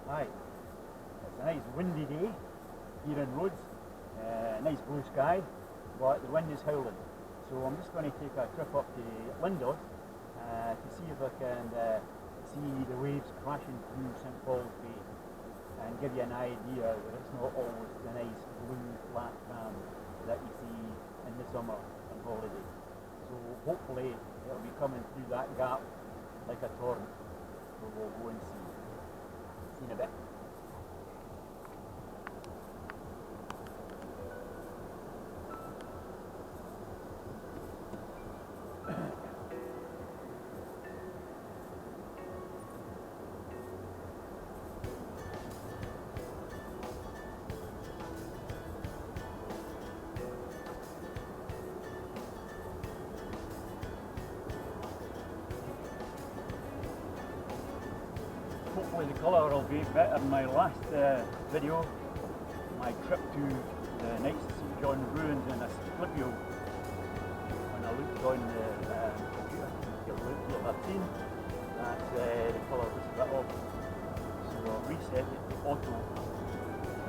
Hi, it's a nice windy day here in Rhodes, nice blue sky, but the wind is howling. So I'm just going to take a trip up to Lindos to see if I can see the waves crashing through St Paul's Bay and give you an idea that it's not always the nice blue flat calm that you see in the summer on holiday. So hopefully it'll be coming through that gap like a torrent. So we'll go and see. See you in a bit. Hopefully the colour will be better than my last video, my trip to the Knights of St John's ruins in Asclepio. When I looked on the computer to look what I've seen, that the colour was a bit off. So I'll reset it to auto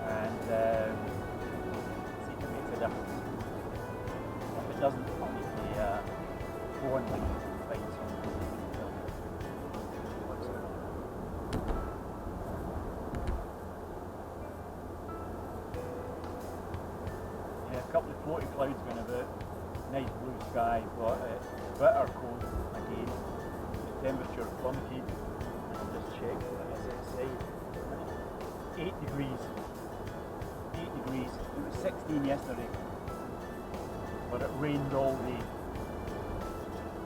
and see if it makes a difference. If it doesn't, I'll need to go online and find some. A couple of floaty clouds going about, nice blue sky, but it's bitter cold again. The temperature plummeted, and I'll just check what it is outside. 8 degrees. 8 degrees. It was 16 yesterday, but it rained all day.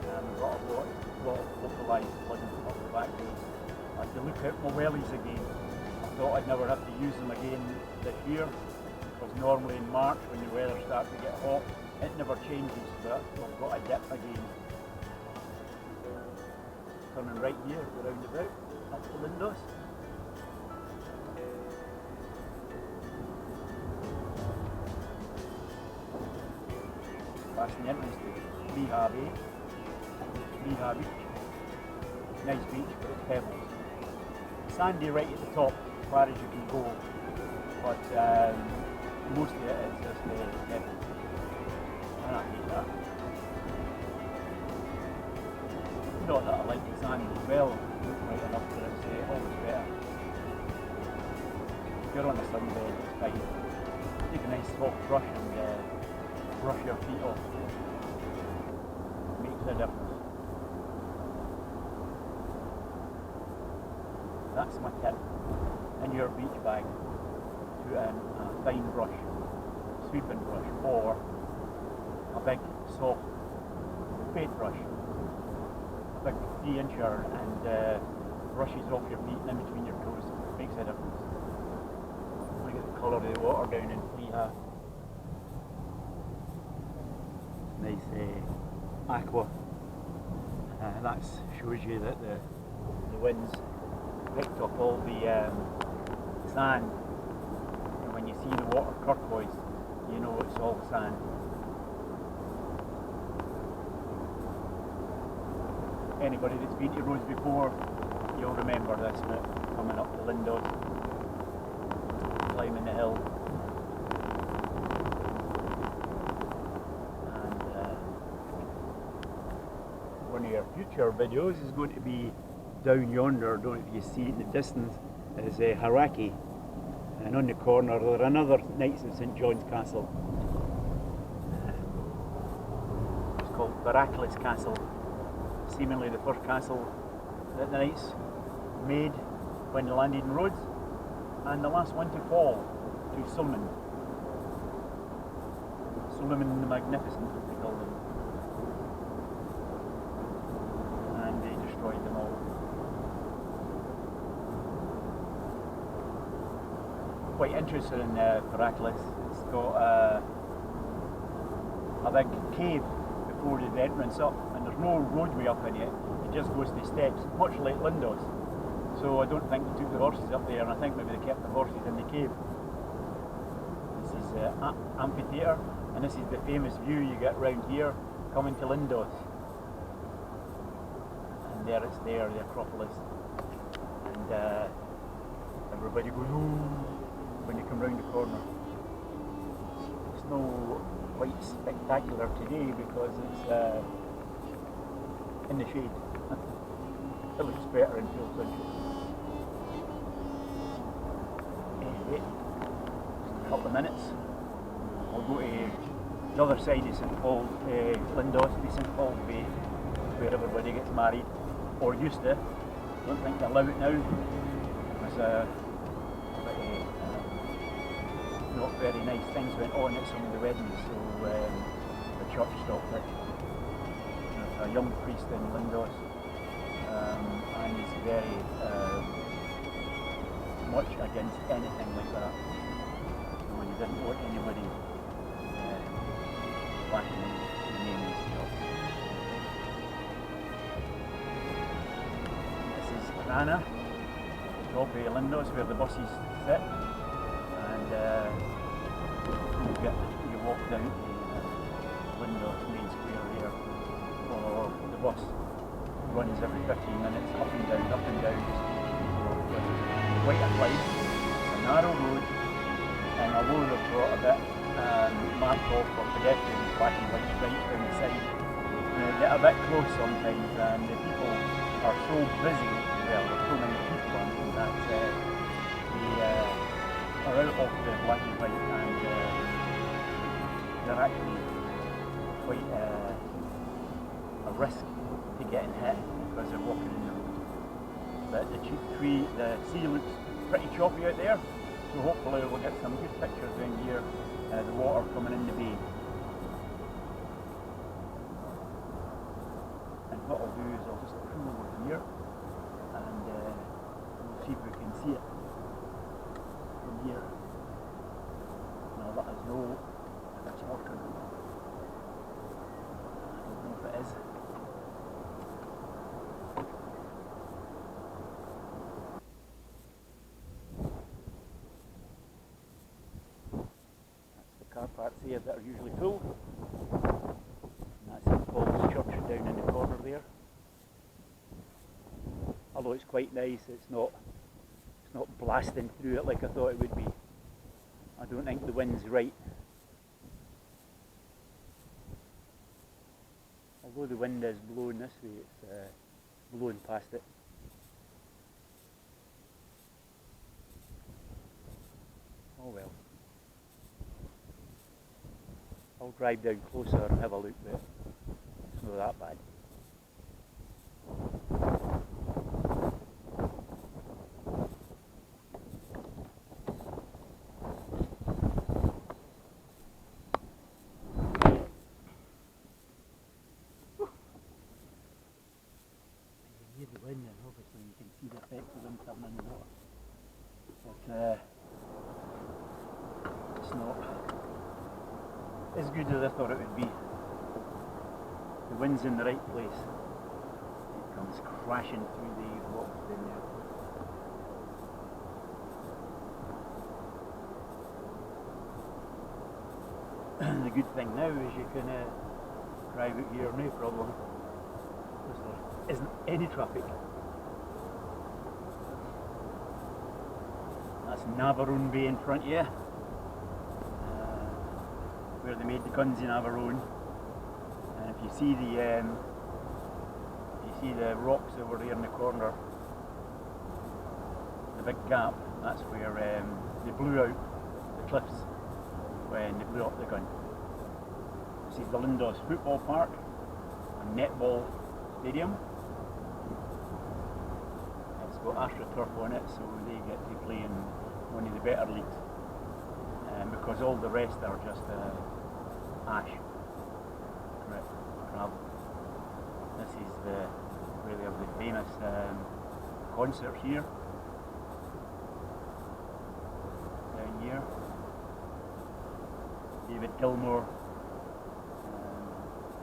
And we've got a lot of localised flooding up the back roads. I had to look out my wellies again. I thought I'd never have to use them again this year. Because normally in March when the weather starts to get hot, it never changes, but we've got a dip again. Turning right here, go round about, up to Lindos. That's the entrance to Freha Bay, Freha Beach. Nice beach, but it's pebbles. Sandy right at the top, as far as you can go, but most of it is just pebbles. And I hate that. Not that I like the sand as well, right enough that it's always better. If you're on a sunbed, it's fine. Take a nice soft brush and brush your feet off. Makes a difference. That's my tip. In your beach bag, put in a fine brush, sweeping brush, or a big soft bait brush, a big 3-incher, and brushes off your feet and in between your toes. Makes a difference. Look at the colour of the water down in Freha. Nice aqua. That shows you that the winds picked up all the sand. When you see the water turquoise, you know it's all sand. Anybody that's been to Rhodes before, you'll remember this bit, coming up to Lindos, climbing the hill. And one of your future videos is going to be down yonder, don't know if you see it in the distance, is Haraki. And on the corner there's another Knights of St John's Castle. It's called Heracles Castle. Seemingly the first castle that the Knights made when they landed in Rhodes, and the last one to fall to Solomon. Solomon the Magnificent, they called him. And they destroyed them all. Quite interested in Heracles. It's got a big cave before the entrance up, and there's no roadway up in it. It just goes to steps, much like Lindos. So I don't think they took the horses up there, and I think maybe they kept the horses in the cave. This is amphitheatre, and this is the famous view you get round here coming to Lindos. And there it's there, the Acropolis. And everybody goes, ooh, when you come round the corner. It's no quite spectacular today because it's in the shade. It looks better in full sunshine. Anyway, just a couple of minutes. I'll go to the other side of St Paul, Lindos, St Paul's Bay, where everybody gets married, or used to. I don't think they allow it now. There's not very nice things went on at some of the weddings, so the church stopped it. There's a young priest in Lindos, and he's very much against anything like that. So he didn't want anybody flashing the name of his church. This is Fauna, the top of Lindos where the buses sit, and you walk down to Lindos main square here, or the bus runs every 15 minutes, up and down, quite a climb. It's a narrow road, and although they've got a bit marked off for pedestrians, flashing lights right down the side, they get a bit close sometimes, and the people are so busy, well, there's so many people on them that they are out of the black and white, and they're actually quite a risk to getting hit because they're walking in the road. But the sea looks pretty choppy out there, so hopefully we'll get some good pictures down here, the water coming in the bay. And what I'll do is I'll just come over here and we'll see if we can see it from here. Now let us know if it's working or not. I don't know if it is. Car parks here that are usually full, and that's St Paul's Church down in the corner there. Although it's quite nice, it's not blasting through it like I thought it would be. I don't think the wind's right. Although the wind is blowing this way, it's blowing past it. Oh well. I'll drive down closer and have a look, but it's not that bad. You hear the wind, and obviously you can see the effect of them coming in the water. But it's not as good as I thought it would be. The wind's in the right place. It comes crashing through the rocks down there. The good thing now is you can drive out here no problem, because there isn't any traffic. That's Navarone Bay in front of you, where they made the guns in Navarone. And if you see the rocks over there in the corner, the big gap, that's where they blew out the cliffs when they blew up the gun. This is the Lindos football park and netball stadium. It's got AstroTurf on it, so they get to play in one of the better leagues, because all the rest are just ash, gravel. This is where they have the famous concerts here, down here. David Gilmour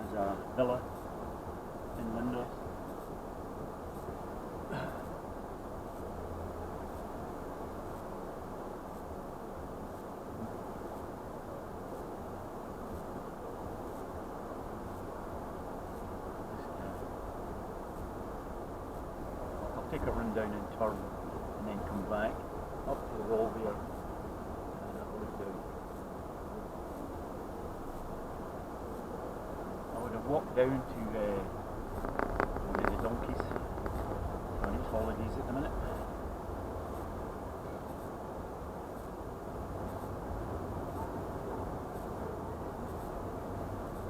has a villa in Lindos. Take a run down and turn and then come back up. down to one of the donkeys on its holidays at the minute.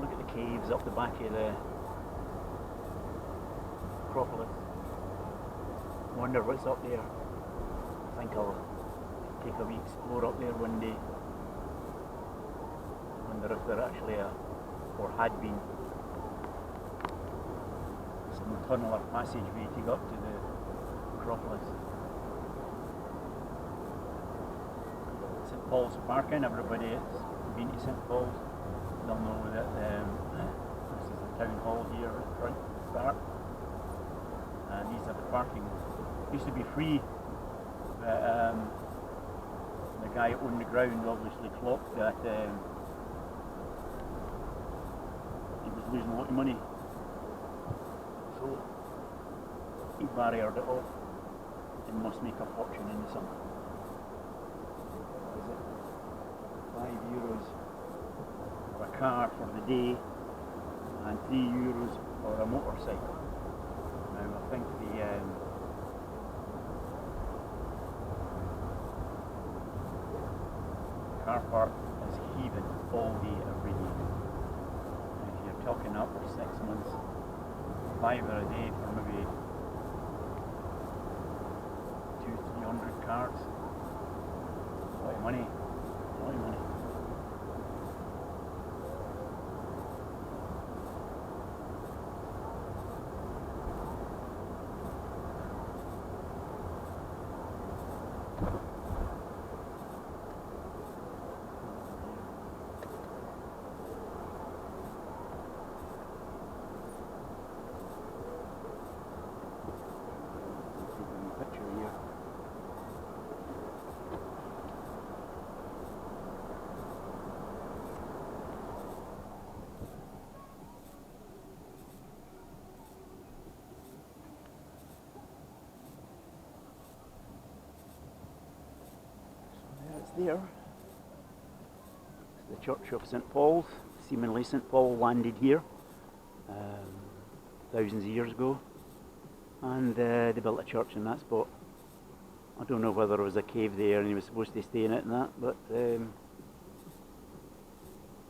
Look at the caves up the back of the Acropolis. Wonder what's up there. I think I'll take a wee explore up there one day. Wonder if there actually or had been some tunnel or passageway to go up to the Acropolis. St Paul's Parking, everybody that's been to St Paul's, they'll know that this is the town hall here at the front to start. And these are the parking. It used to be free, but the guy on the ground obviously clocked that he was losing a lot of money, so he barriered it off and must make a fortune in the summer. What is it? €5 for a car for the day and €3 for a motorcycle. Now I think the car park is heaving all day every day. And if you're talking up for 6 months, €5 a day for maybe 200-300 cars. A lot of money. A lot of money. There. It's the Church of St Paul's. Seemingly St Paul landed here thousands of years ago, and they built a church in that spot. I don't know whether there was a cave there and he was supposed to stay in it and that, but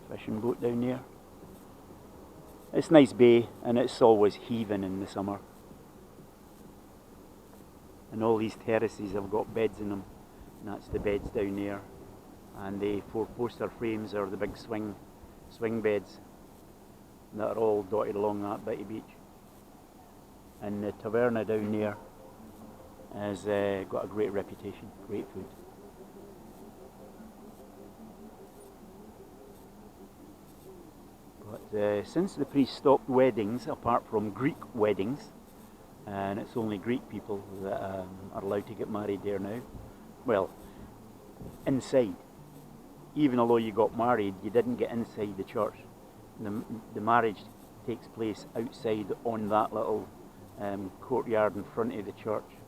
fishing boat down there. It's a nice bay and it's always heaving in the summer. And all these terraces have got beds in them. And that's the beds down there, and the 4 poster frames are the big swing beds that are all dotted along that bit of beach. And the taverna down there has got a great reputation, great food. But since the priest stopped weddings, apart from Greek weddings, and it's only Greek people that are allowed to get married there now. Well, inside. Even although you got married, you didn't get inside the church. The marriage takes place outside on that little courtyard in front of the church.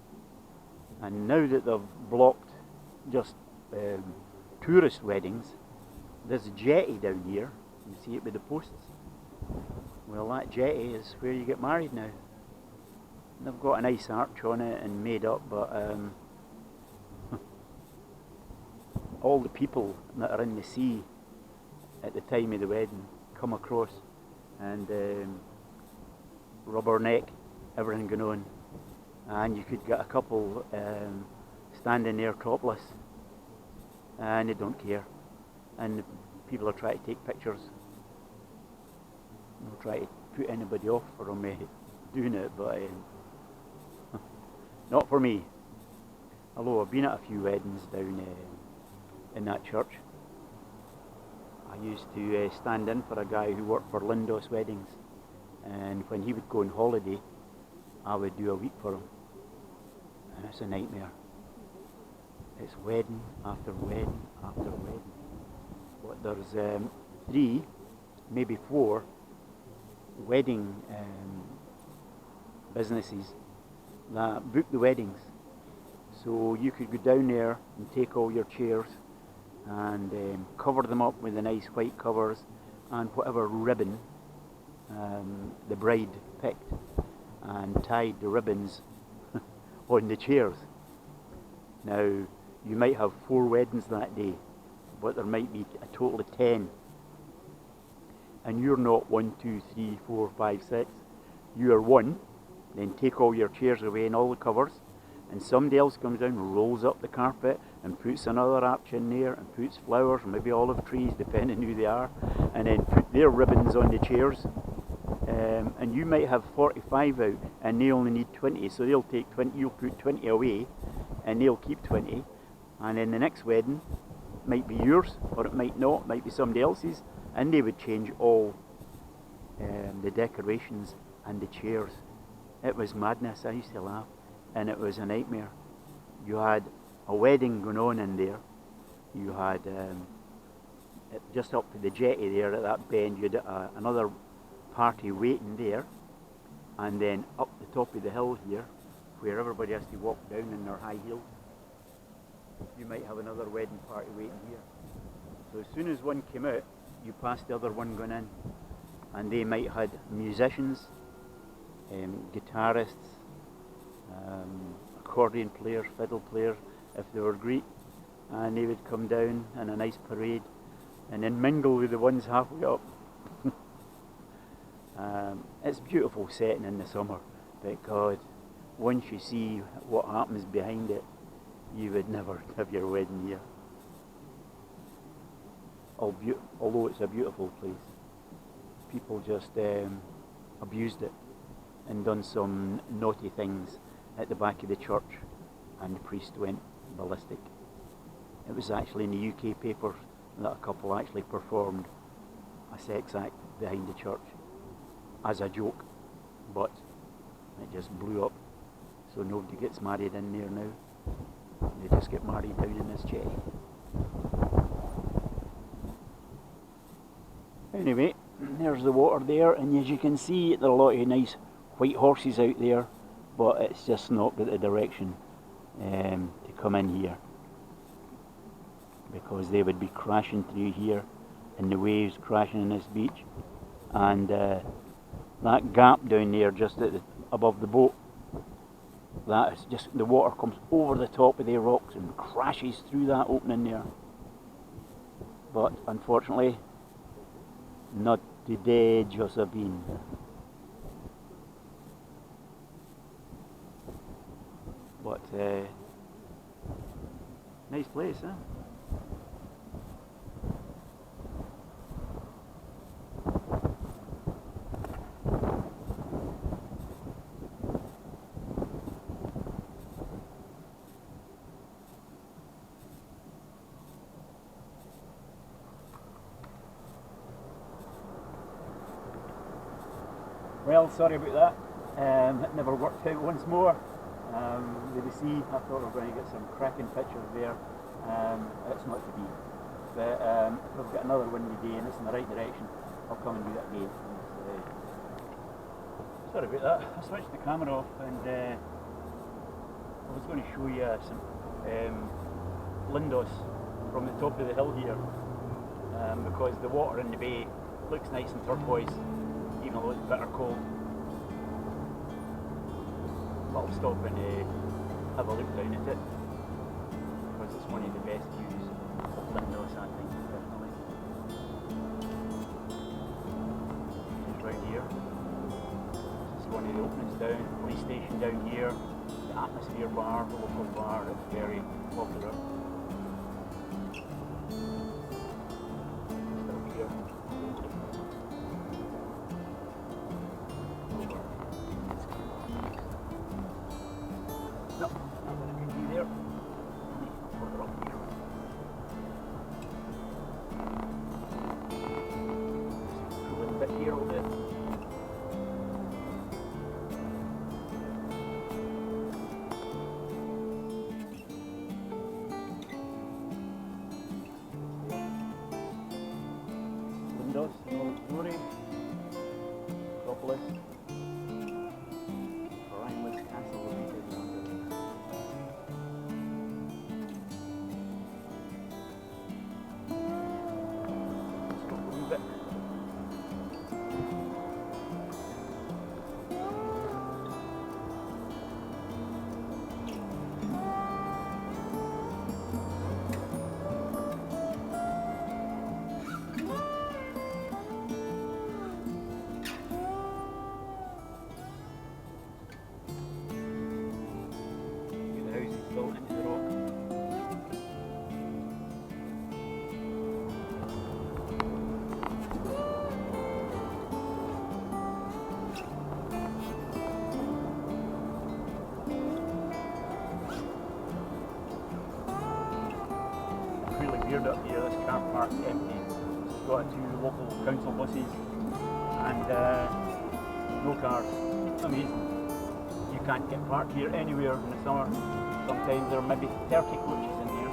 And now that they've blocked just tourist weddings, there's a jetty down here. You see it with the posts. Well, that jetty is where you get married now. And they've got a nice arch on it and made up, but all the people that are in the sea at the time of the wedding come across, and rubberneck, everything going on, and you could get a couple standing there topless, and they don't care, and people are trying to take pictures. They'll try to put anybody off from doing it, but not for me. Although I've been at a few weddings down in that church. I used to stand in for a guy who worked for Lindos weddings, and when he would go on holiday, I would do a week for him, and it's a nightmare. It's wedding after wedding after wedding. But there's 3, maybe 4 wedding businesses that book the weddings. So you could go down there and take all your chairs and cover them up with the nice white covers and whatever ribbon the bride picked and tied the ribbons on the chairs. Now, you might have 4 weddings that day, but there might be a total of 10. And you're not 1, 2, 3, 4, 5, 6. You are one. Then take all your chairs away and all the covers, and somebody else comes down, rolls up the carpet and puts another arch in there and puts flowers, or maybe olive trees, depending who they are, and then put their ribbons on the chairs. And you might have 45 out and they only need 20, so they'll take 20, you'll put 20 away and they'll keep 20, and then the next wedding might be yours, or it might not, might be somebody else's, and they would change all the decorations and the chairs. It was madness. I used to laugh, and it was a nightmare. You had a wedding going on in there. You had just up to the jetty there at that bend, you had another party waiting there, and then up the top of the hill here, where everybody has to walk down in their high heels, you might have another wedding party waiting here. So as soon as one came out, you passed the other one going in, and they might have had musicians, guitarists, accordion players, fiddle players, if they were Greek, and they would come down in a nice parade and then mingle with the ones halfway up. It's a beautiful setting in the summer, but God, once you see what happens behind it, you would never have your wedding here. Although it's a beautiful place, people just abused it and done some naughty things at the back of the church, and the priest went ballistic. It was actually in the UK papers that a couple actually performed a sex act behind the church as a joke, but it just blew up, so nobody gets married in there now. They just get married down in this jetty. Anyway, there's the water there, and as you can see, there are a lot of nice white horses out there, but it's just not got the direction to come in here, because they would be crashing through here, and the waves crashing in this beach, and that gap down there just above the boat, that is just, the water comes over the top of the rocks and crashes through that opening there. But unfortunately, not today, Josephine. But nice place, huh? Well, sorry about that. It never worked out once more. With the sea, I thought we were going to get some cracking pictures there. It's not to be. But if we've got another windy day and it's in the right direction, I'll come and do that again. Sorry about that. I switched the camera off, and I was going to show you some Lindos from the top of the hill here, because the water in the bay looks nice and turquoise, even though it's bitter cold. But I'll stop and have a look down at it, because it's one of the best views of Lindos, I think, personally. Just right here. This is one of the openings down. Police station down here. The Atmosphere bar, the local bar, it's very popular. Still here. No, nothing I can do there. Further up here. Just pull in a bit here a little bit. Lindos, Glory, Acropolis, Castle. weird up here. This car park's empty. It's got 2 local council buses and no cars. Amazing. You can't get parked here anywhere in the summer. Sometimes there are maybe 30 coaches in here.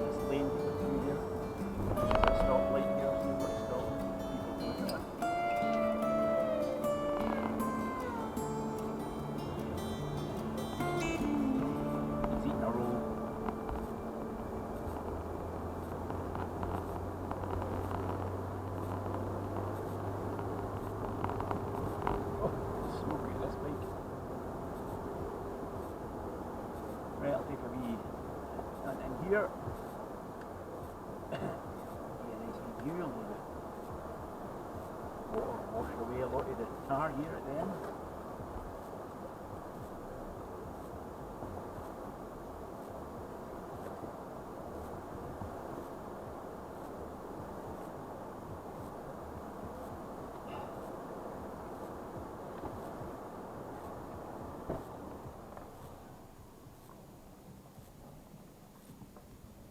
This lane through here. There's a stoplight here, so you've got to stop. People go there. He's eating a roll. Smoky this bike. Right, I'll take a wee. And in here, be a nice wee view. A little bit. Water washed away a lot of the tar here at the end.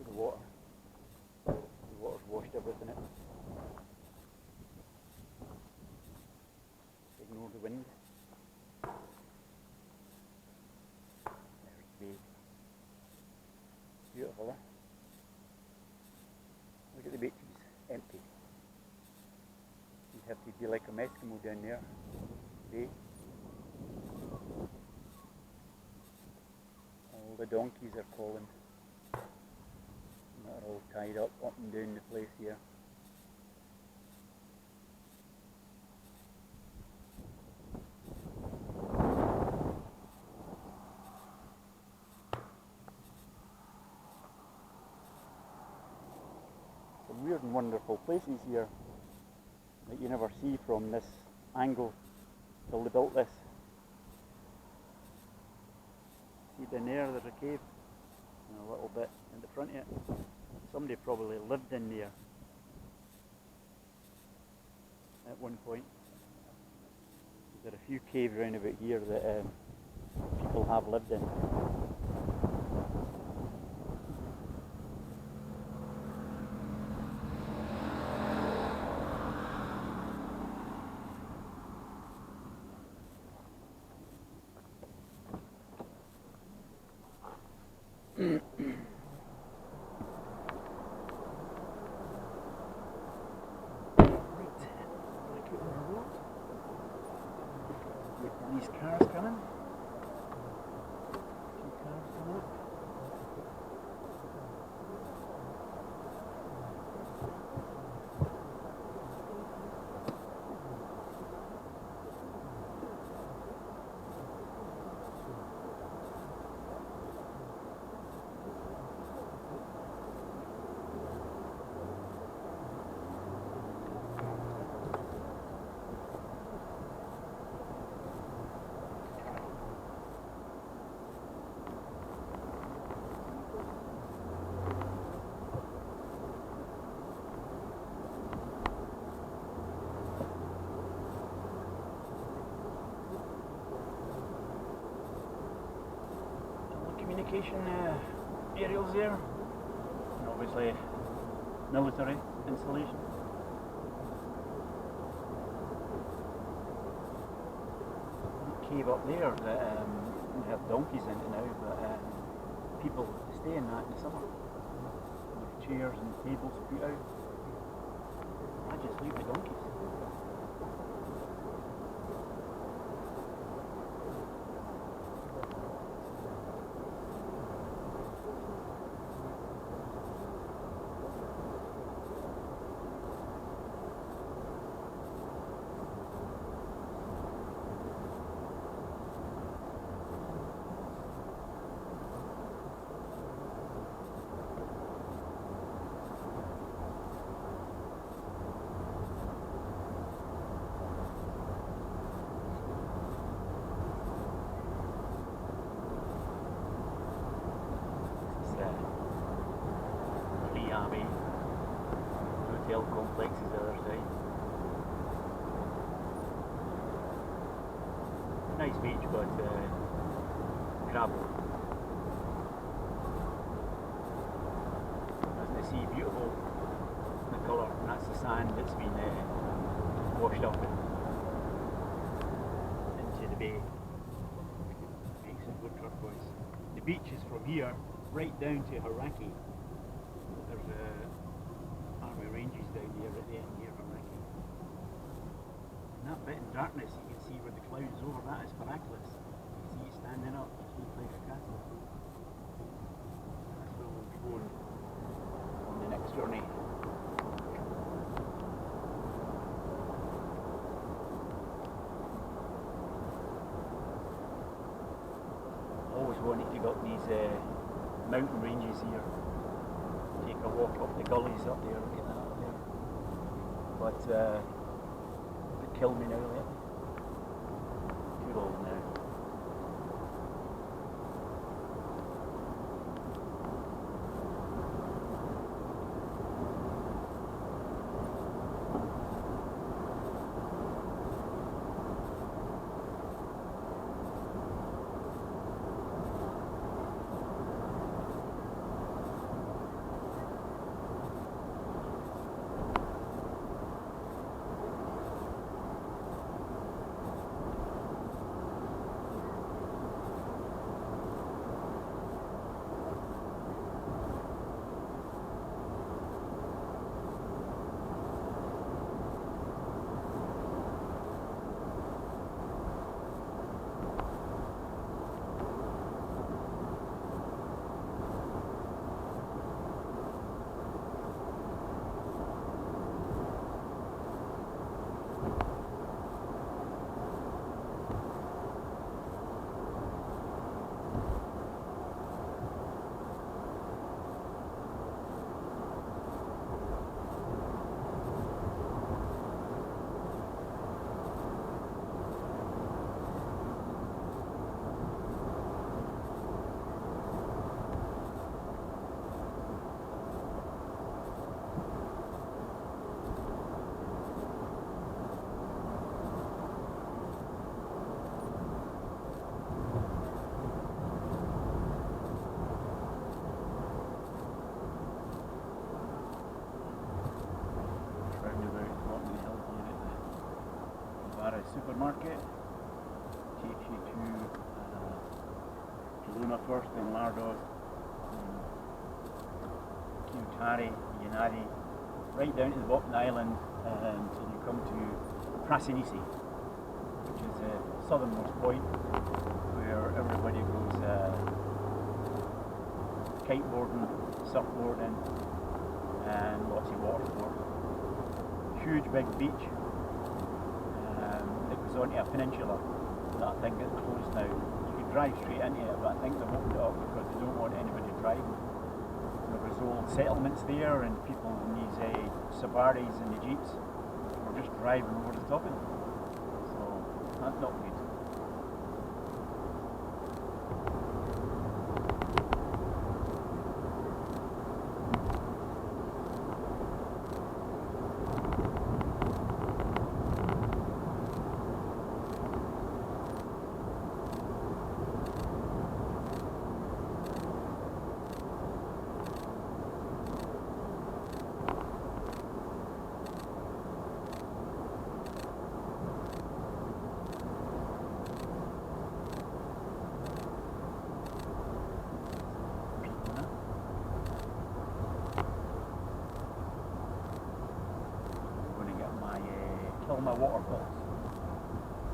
The water's washed everything out. Ignore the wind. There's the bay. Beautiful, eh? Look at the beaches, empty. You'd have to be like a Eskimo down there. Bay. All the donkeys are calling. They're all tied up and down the place here. Some weird and wonderful places here that you never see from this angle till they built this. See down there, there's a cave and a little bit in the front of it. Somebody probably lived in there at one point. There are a few caves around about here that people have lived in. These cars coming. Few cars coming up. Communication aerials there, and obviously military installation. Cave up there that we have donkeys in it now, but people stay in that in the summer. There's chairs and tables put out. I just leave the donkeys. Hotel complex is the other side. Nice beach, but gravel. it's been washed up into the bay. Makes it good turquoise. The beach is from here right down to Haraki. There's army ranges down there at the end here, Haraki. And that bit in darkness you can see where the clouds over, that is Heracles. You can see it standing up, it looks like a castle. That's where we'll be going on the next journey. Always wanted to go up these mountain ranges here. Take a walk up the gullies up there, look at that up there. But it killed me now lately. Too old now. Supermarket takes you to Luna first, then Lindos, Kiutari, Yanadi, right down to the bottom of the island until you come to Prasinisi, which is the southernmost point where everybody goes kiteboarding, surfboarding, and lots of water sports. Huge big beach. Onto a peninsula that I think is closed now. You can drive straight into it, but I think they've opened it up because they don't want anybody driving. There was old settlements there and people in these safaris and the jeeps were just driving over the top of them. So that's not good. My waterfalls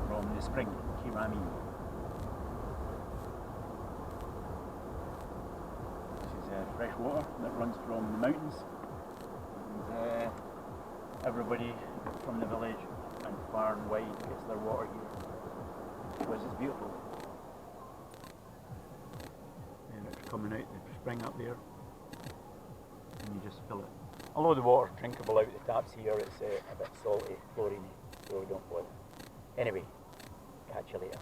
from the spring, Kirami. This is fresh water that runs from the mountains, and everybody from the village and far and wide gets their water here because it's beautiful. And it's coming out the spring up there, and you just fill it. Although the water's drinkable out the taps here, it's a bit salty, chlorine, so don't bother. Anyway, catch you later.